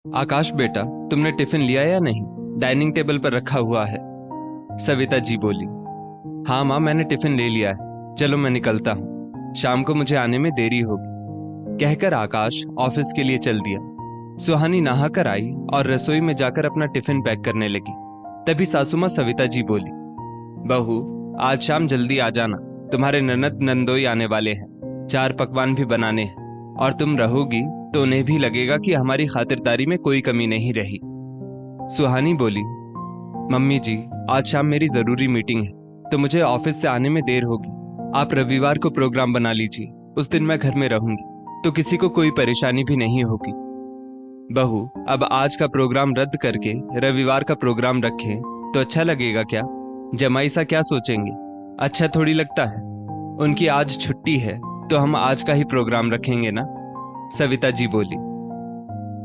आकाश बेटा, तुमने टिफिन लिया या नहीं? डाइनिंग टेबल पर रखा हुआ है। सविता जी बोली। हाँ माँ, मैंने टिफिन ले लिया है। चलो मैं निकलता हूँ, शाम को मुझे आने में देरी होगी। कहकर आकाश ऑफिस के लिए चल दिया। सुहानी नहाकर आई और रसोई में जाकर अपना टिफिन पैक करने लगी। तभी सासू माँ सविता जी बोली, बहू आज शाम जल्दी आ जाना, तुम्हारे ननद नंदोई आने वाले हैं, 4 पकवान भी बनाने हैं, और तुम रहोगी तो उन्हें भी लगेगा कि हमारी खातिरदारी में कोई कमी नहीं रही। सुहानी बोली, मम्मी जी आज शाम मेरी जरूरी मीटिंग है, तो मुझे ऑफिस से आने में देर होगी। आप रविवार को प्रोग्राम बना लीजिए, उस दिन मैं घर में रहूंगी, तो किसी को कोई परेशानी भी नहीं होगी। बहू अब आज का प्रोग्राम रद्द करके रविवार का प्रोग्राम रखें तो अच्छा लगेगा क्या? जमाई सा क्या सोचेंगे? अच्छा थोड़ी लगता है। उनकी आज छुट्टी है तो हम आज का ही प्रोग्राम रखेंगे ना। सविता जी बोली,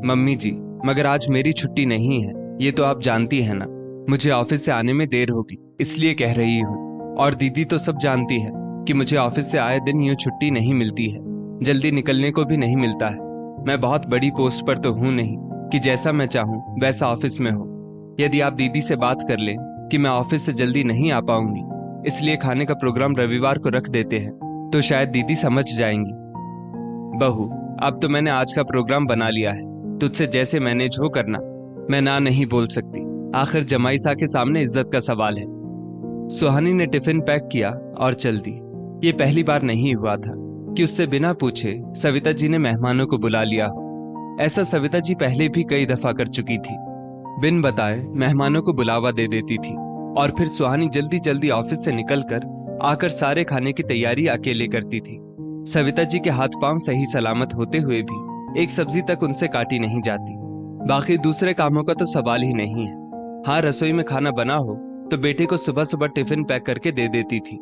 मम्मी जी मगर आज मेरी छुट्टी नहीं है, ये तो आप जानती है ना। मुझे ऑफिस से आने में देर होगी इसलिए कह रही हूँ, और दीदी तो सब जानती है कि मुझे ऑफिस से आए दिन यूं छुट्टी नहीं मिलती है, जल्दी निकलने को भी नहीं मिलता है। मैं बहुत बड़ी पोस्ट पर तो हूं नहीं कि जैसा मैं चाहूं वैसा ऑफिस में हो। यदि आप दीदी से बात कर लें कि मैं ऑफिस से जल्दी नहीं आ पाऊंगी, इसलिए खाने का प्रोग्राम रविवार को रख देते हैं, तो शायद दीदी समझ जाएंगी। बहू अब तो मैंने आज का प्रोग्राम बना लिया है, तुझसे जैसे मैनेज हो करना। मैं ना नहीं बोल सकती, आखिर जमाई सा के सामने इज्जत का सवाल है। सुहानी ने टिफिन पैक किया और चल दी। ये पहली बार नहीं हुआ था कि उससे बिना पूछे सविता जी ने मेहमानों को बुला लिया हो। ऐसा सविता जी पहले भी कई दफा कर चुकी थी। बिन बताए मेहमानों को बुलावा दे देती थी और फिर सुहानी जल्दी जल्दी ऑफिस से निकलकर आकर सारे खाने की तैयारी अकेले करती थी। सविता जी के हाथ पांव सही सलामत होते हुए भी एक सब्जी तक उनसे काटी नहीं जाती। बाकी दूसरे कामों का तो सवाल ही नहीं है। हाँ, रसोई में खाना बना हो तो बेटे को सुबह सुबह टिफिन पैक करके दे देती थी।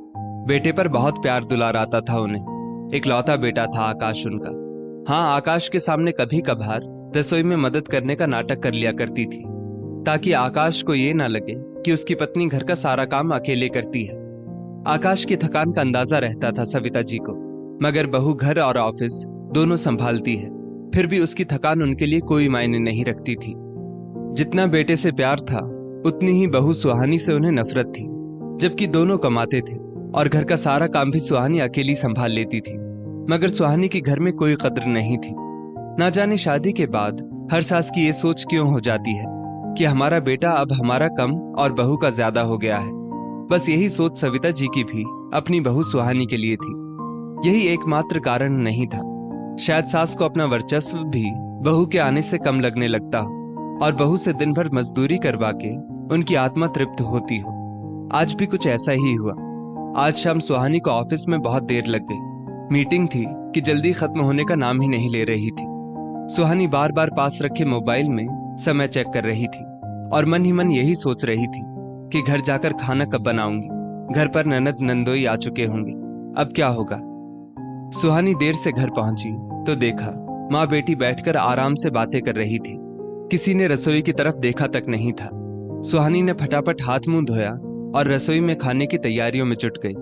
बेटे पर बहुत प्यार दुलार आता था उन्हें। इकलौता बेटा था आकाश उनका। हाँ, आकाश के सामने कभी कभार रसोई में मदद करने का नाटक कर लिया करती थी, ताकि आकाश को ये ना लगे कि उसकी पत्नी घर का सारा काम अकेले करती है। आकाश की थकान का अंदाजा रहता था सविता जी को, मगर बहू घर और ऑफिस दोनों संभालती है, फिर भी उसकी थकान उनके लिए कोई मायने नहीं रखती थी। जितना बेटे से प्यार था उतनी ही बहू सुहानी से उन्हें नफरत थी। जबकि दोनों कमाते थे और घर का सारा काम भी सुहानी अकेली संभाल लेती थी, मगर सुहानी की घर में कोई कद्र नहीं थी। ना जाने शादी के बाद हर सास की ये सोच क्यों हो जाती है कि हमारा बेटा अब हमारा कम और बहू का ज्यादा हो गया है। बस यही सोच सविता जी की भी अपनी बहू सुहानी के लिए थी। यही एकमात्र कारण नहीं था। शायद सास को अपना वर्चस्व भी बहू के आने से कम लगने लगता हो और बहू से दिन भर मजदूरी करवा के उनकी आत्मा तृप्त होती हो। आज भी कुछ ऐसा ही हुआ। आज शाम सुहानी को ऑफिस में बहुत देर लग गई। मीटिंग थी कि जल्दी खत्म होने का नाम ही नहीं ले रही थी। सुहानी बार बार पास रखे मोबाइल में समय चेक कर रही थी और मन ही मन यही सोच रही थी कि घर जाकर खाना कब बनाऊंगी। घर पर ननद नंदोई आ चुके होंगे, अब क्या होगा। सुहानी देर से घर पहुंची तो देखा माँ बेटी बैठकर आराम से बातें कर रही थी। किसी ने रसोई की तरफ देखा तक नहीं था। सुहानी ने फटाफट हाथ मुंह धोया और रसोई में खाने की तैयारियों में जुट गई,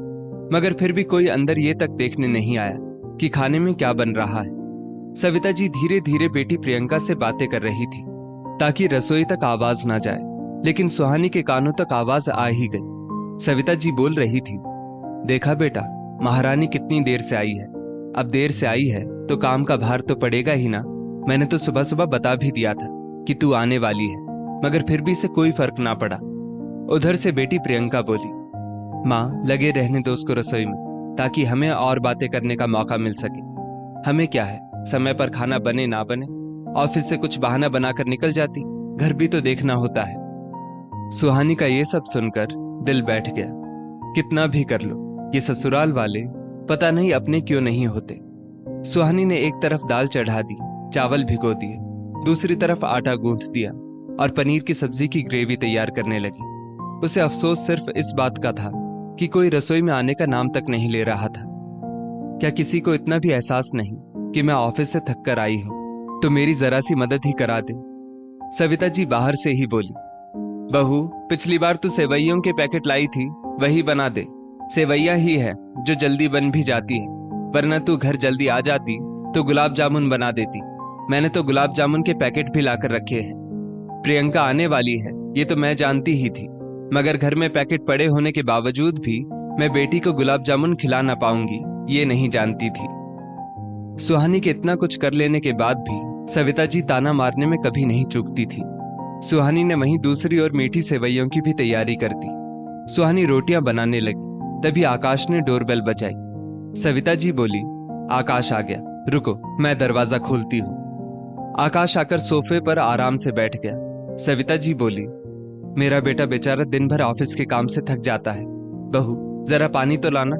मगर फिर भी कोई अंदर ये तक देखने नहीं आया कि खाने में क्या बन रहा है। सविता जी धीरे धीरे बेटी प्रियंका से बातें कर रही थी ताकि रसोई तक आवाज ना जाए, लेकिन सुहानी के कानों तक आवाज आ ही गई। सविता जी बोल रही थी, देखा बेटा, महारानी कितनी देर से आई है। अब देर से आई है तो काम का भार तो पड़ेगा ही ना। मैंने तो सुबह सुबह बता भी दिया था कि तू आने वाली है, मगर फिर भी इसे कोई फर्क ना पड़ा। उधर से बेटी प्रियंका बोली, माँ लगे रहने दो उसको रसोई में, ताकि हमें और बातें करने का मौका मिल सके। हमें क्या है, समय पर खाना बने ना बने, ऑफिस से कुछ बहाना बनाकर निकल जाती, घर भी तो देखना होता है। सुहानी का ये सब सुनकर दिल बैठ गया। कितना भी कर लो, ये ससुराल वाले पता नहीं अपने क्यों नहीं होते। सुहानी ने एक तरफ दाल चढ़ा दी, चावल भिगो दिए, दूसरी तरफ आटा गूंथ दिया और पनीर की सब्जी की ग्रेवी तैयार करने लगी। उसे अफसोस सिर्फ इस बात का था कि कोई रसोई में आने का नाम तक नहीं ले रहा था। क्या किसी को इतना भी एहसास नहीं कि मैं ऑफिस से थक कर आई हूं, तो मेरी जरा सी मदद ही करा दे। सविता जी बाहर से ही बोली, बहू पिछली बार तू सेवइयों के पैकेट लाई थी, वही बना दे। सेवैया ही है जो जल्दी बन भी जाती है, वरना तू घर जल्दी आ जाती तो गुलाब जामुन बना देती। मैंने तो गुलाब जामुन के पैकेट भी लाकर रखे हैं। प्रियंका आने वाली है ये तो मैं जानती ही थी, मगर घर में पैकेट पड़े होने के बावजूद भी मैं बेटी को गुलाब जामुन खिला ना पाऊंगी ये नहीं जानती थी। सुहानी के इतना कुछ कर लेने के बाद भी सविता जी ताना मारने में कभी नहीं चूकती थी। सुहानी ने वहीं दूसरी ओर मीठी सेवइयों की भी तैयारी कर दी। सुहानी रोटियां बनाने लगी, तभी आकाश ने डोरबेल बजाई। सविता जी बोली, आकाश आ गया, रुको मैं दरवाजा खोलती हूँ। आकाश आकर सोफे पर आराम से बैठ गया। सविता जी बोली, मेरा बेटा बेचारा दिन भर ऑफिस के काम से थक जाता है, बहू जरा पानी तो लाना।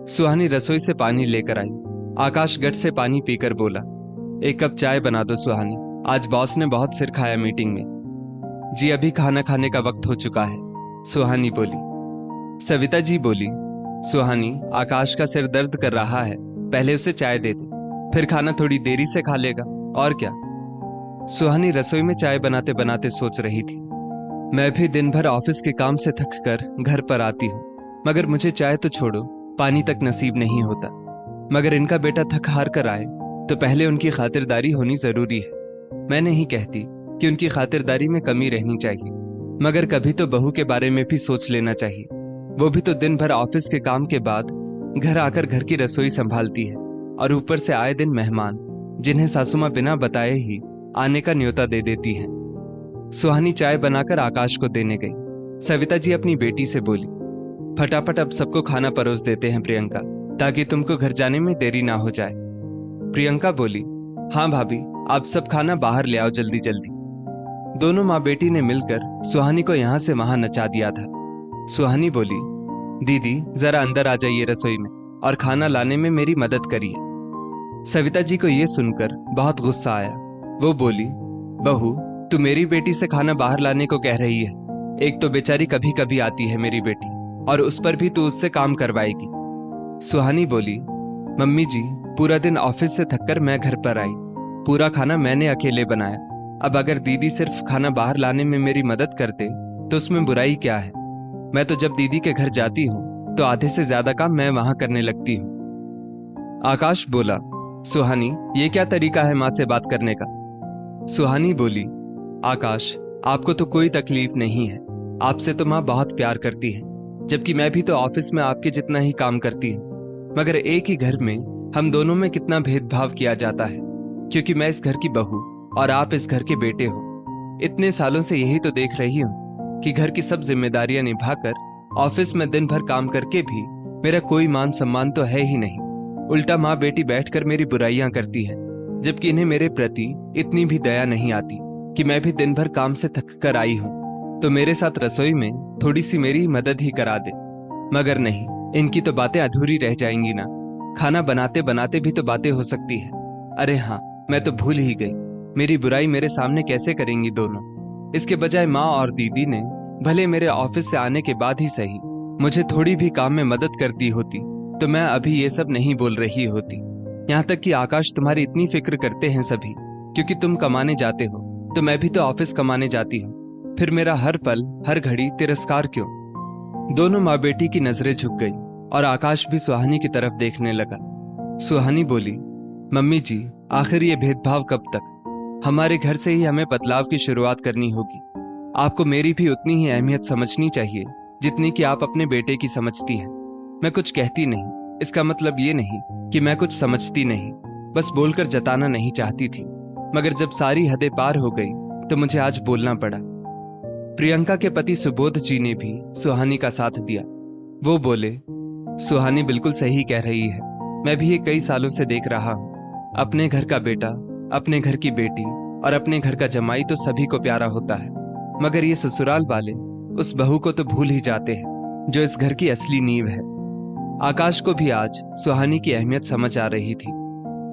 सुहानी रसोई से पानी लेकर आई। आकाश गट से पानी पीकर बोला, एक कप चाय बना दो सुहानी, आज बॉस ने बहुत सिर खाया मीटिंग में। जी अभी खाना खाने का वक्त हो चुका है, सुहानी बोली। सविता जी बोली, सुहानी आकाश का सिर दर्द कर रहा है, पहले उसे चाय दे दे, फिर खाना थोड़ी देरी से खा लेगा, और क्या। सुहानी रसोई में चाय बनाते बनाते सोच रही थी, मैं भी दिन भर ऑफिस के काम से थक कर घर पर आती हूँ, मगर मुझे चाय तो छोड़ो पानी तक नसीब नहीं होता। मगर इनका बेटा थक हार कर आए तो पहले उनकी खातिरदारी होनी जरूरी है। मैं नहीं कहती कि उनकी खातिरदारी में कमी रहनी चाहिए, मगर कभी तो बहू के बारे में भी सोच लेना चाहिए। वो भी तो दिन भर ऑफिस के काम के बाद घर आकर घर की रसोई संभालती है, और ऊपर से आए दिन मेहमान जिन्हें सासू माँ बिना बताए ही आने का न्योता दे देती हैं। सुहानी चाय बनाकर आकाश को देने गई। सविता जी अपनी बेटी से बोली, फटाफट अब सबको खाना परोस देते हैं प्रियंका, ताकि तुमको घर जाने में देरी ना हो जाए। प्रियंका बोली, हाँ भाभी आप सब खाना बाहर ले आओ जल्दी जल्दी। दोनों माँ बेटी ने मिलकर सुहानी को यहाँ से वहां नचा दिया था। सुहानी बोली, दीदी जरा अंदर आ जाइए रसोई में और खाना लाने में मेरी मदद करिए। सविता जी को यह सुनकर बहुत गुस्सा आया। वो बोली, बहू तू मेरी बेटी से खाना बाहर लाने को कह रही है? एक तो बेचारी कभी कभी आती है मेरी बेटी, और उस पर भी तू उससे काम करवाएगी। सुहानी बोली, मम्मी जी पूरा दिन ऑफिस से थककर मैं घर पर आई, पूरा खाना मैंने अकेले बनाया, अब अगर दीदी सिर्फ खाना बाहर लाने में मेरी मदद करते तो उसमें बुराई क्या है। मैं तो जब दीदी के घर जाती हूँ तो आधे से ज्यादा काम मैं वहां करने लगती हूँ। आकाश बोला, सुहानी ये क्या तरीका है माँ से बात करने का। सुहानी बोली, आकाश आपको तो कोई तकलीफ नहीं है, आपसे तो माँ बहुत प्यार करती है, जबकि मैं भी तो ऑफिस में आपके जितना ही काम करती हूँ, मगर एक ही घर में हम दोनों में कितना भेदभाव किया जाता है, क्योंकि मैं इस घर की बहू और आप इस घर के बेटे हो। इतने सालों से यही तो देख रही हूँ कि घर की सब जिम्मेदारियां निभाकर ऑफिस में दिन भर काम करके भी मेरा कोई मान सम्मान तो है ही नहीं। उल्टा माँ बेटी बैठकर मेरी बुराइयां करती है, जबकि इन्हें मेरे प्रति इतनी भी दया नहीं आती कि मैं भी दिन भर काम से थक कर आई हूँ तो मेरे साथ रसोई में थोड़ी सी मेरी मदद ही करा दे। मगर नहीं, इनकी तो बातें अधूरी रह जाएंगी ना, खाना बनाते बनाते भी तो बातें हो सकती है। अरे हाँ, मैं तो भूल ही गई, मेरी बुराई मेरे सामने कैसे करेंगी दोनों। इसके बजाय माँ और दीदी ने भले मेरे ऑफिस से आने के बाद ही सही मुझे थोड़ी भी काम में मदद कर दी होती तो मैं अभी ये सब नहीं बोल रही होती। यहाँ तक कि आकाश तुम्हारी इतनी फिक्र करते हैं सभी, क्योंकि तुम कमाने जाते हो तो मैं भी तो ऑफिस कमाने जाती हूँ, फिर मेरा हर पल हर घड़ी तिरस्कार क्यों। दोनों माँ बेटी की नजरें झुक गई और आकाश भी सुहानी की तरफ देखने लगा। सुहानी बोली, मम्मी जी आखिर ये भेदभाव कब तक? हमारे घर से ही हमें बदलाव की शुरुआत करनी होगी। आपको मेरी भी उतनी ही अहमियत समझनी चाहिए जितनी कि आप अपने बेटे की समझती हैं। मैं कुछ कहती नहीं, इसका मतलब ये नहीं कि मैं कुछ समझती नहीं, बस बोलकर जताना नहीं चाहती थी, मगर जब सारी हदें पार हो गई तो मुझे आज बोलना पड़ा। प्रियंका के पति सुबोध जी ने भी सुहानी का साथ दिया। वो बोले, सुहानी बिल्कुल सही कह रही है, मैं भी ये कई सालों से देख रहा हूँ। अपने घर का बेटा, अपने घर की बेटी और अपने घर का जमाई तो सभी को प्यारा होता है, मगर ये ससुराल वाले उस बहू को तो भूल ही जाते हैं जो इस घर की असली नींव है। आकाश को भी आज सुहानी की अहमियत समझ आ रही थी।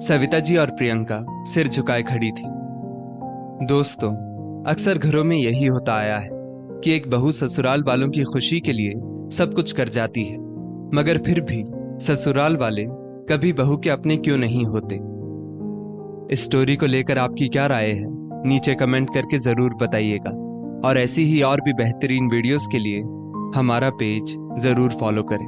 सविता जी और प्रियंका सिर झुकाए खड़ी थी। दोस्तों, अक्सर घरों में यही होता आया है कि एक बहू ससुराल वालों की खुशी के लिए सब कुछ कर जाती है, मगर फिर भी ससुराल वाले कभी बहू के अपने क्यों नहीं होते। इस स्टोरी को लेकर आपकी क्या राय है, नीचे कमेंट करके जरूर बताइएगा, और ऐसी ही और भी बेहतरीन वीडियोस के लिए हमारा पेज जरूर फॉलो करें।